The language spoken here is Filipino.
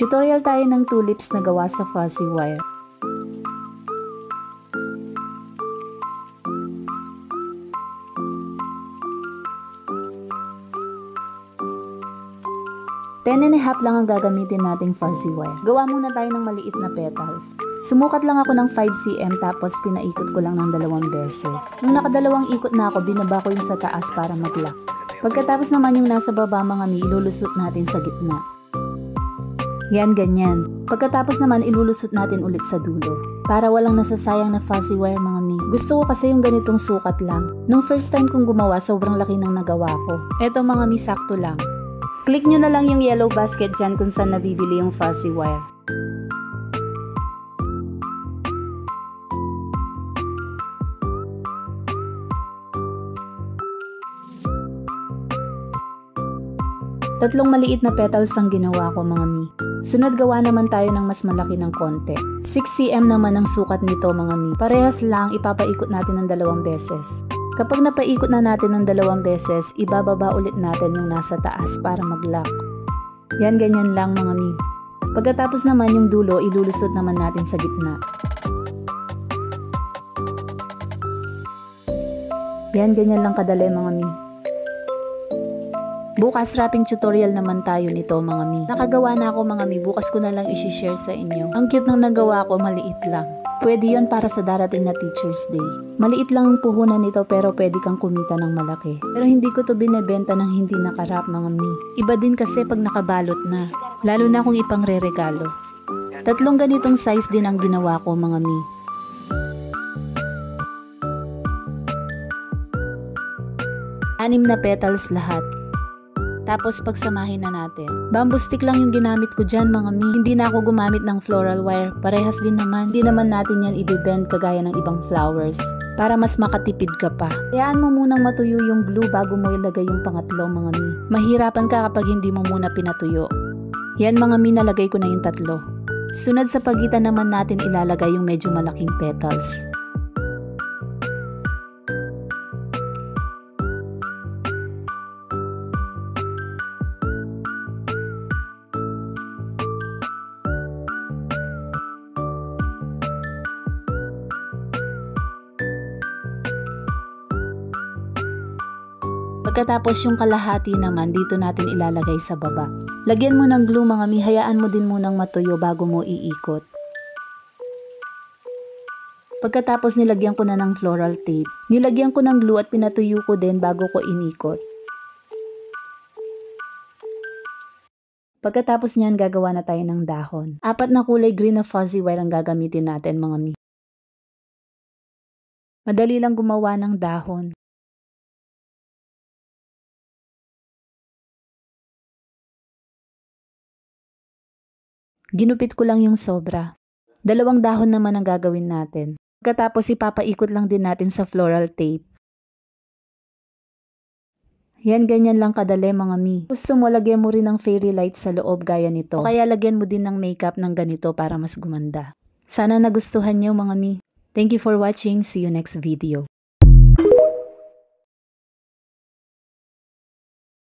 Tutorial tayo ng tulips na gawa sa fuzzy wire. Ten and a half lang ang gagamitin nating fuzzy wire. Gawa muna tayo ng maliit na petals. Sumukat lang ako ng 5 cm tapos pinaikot ko lang ng 2 beses. Nung nakadalawang ikot na ako, binaba ko yung sa taas para mag-lock. Pagkatapos naman yung nasa baba mga mi, ilulusot natin sa gitna. Yan, ganyan. Pagkatapos naman ilulusot natin ulit sa dulo. Para walang nasasayang na fuzzy wire mga mi. Gusto ko kasi yung ganitong sukat lang. Nung first time kong gumawa, sobrang laki ng nagawa ko. Eto mga mi, sakto lang. Click nyo na lang yung yellow basket dyan kung saan nabibili yung fuzzy wire. Tatlong maliit na petals ang ginawa ko mga mi. Sunod gawa naman tayo ng mas malaki ng konti. 6 cm naman ang sukat nito mga mi. Parehas lang, ipapaikot natin ng 2 beses. Kapag napaikot na natin ng 2 beses, ibababa ulit natin yung nasa taas para mag-lock. Yan, ganyan lang mga mi. Pagkatapos naman yung dulo, ilulusot naman natin sa gitna. Yan, ganyan lang kadali mga mi. Bukas wrapping tutorial naman tayo nito mga mi. Nakagawa na ako mga mi, bukas ko na lang isi-share sa inyo. Ang cute ng nagawa ko, maliit lang. Pwede yon para sa darating na Teacher's Day. Maliit lang ang puhunan nito pero pwede kang kumita ng malaki. Pero hindi ko to binebenta ng hindi nakarap mga mi. Iba din kasi pag nakabalot na. Lalo na kung ipang re-regalo. 3 ganitong size din ang ginawa ko mga mi. Anim na petals lahat. Tapos pagsamahin na natin. Bamboo stick lang yung ginamit ko dyan mga mi. Hindi na ako gumamit ng floral wire. Parehas din naman. Hindi naman natin yan i-bend kagaya ng ibang flowers. Para mas makatipid ka pa. Hayaan mo munang matuyo yung glue bago mo ilagay yung pangatlo mga mi. Mahirapan ka kapag hindi mo muna pinatuyo. Yan mga mi, nalagay ko na yung 3. Sunod sa pagitan naman natin ilalagay yung medyo malaking petals. Pagkatapos yung kalahati naman, dito natin ilalagay sa baba. Lagyan mo ng glue mga mi, hayaan mo din munang matuyo bago mo iikot. Pagkatapos nilagyan ko na ng floral tape. Nilagyan ko ng glue at pinatuyo ko din bago ko inikot. Pagkatapos niyan, gagawa na tayo ng dahon. 4 na kulay green na fuzzy wire ang gagamitin natin mga mi. Madali lang gumawa ng dahon. Ginupit ko lang yung sobra. 2 dahon naman ang gagawin natin. Pagkatapos ipapaikot lang din natin sa floral tape. Yan, ganyan lang kadali mga mi. Gusto mo, lagyan mo rin ng fairy light sa loob gaya nito. O kaya lagyan mo din ng makeup ng ganito para mas gumanda. Sana nagustuhan nyo mga mi. Thank you for watching. See you next video.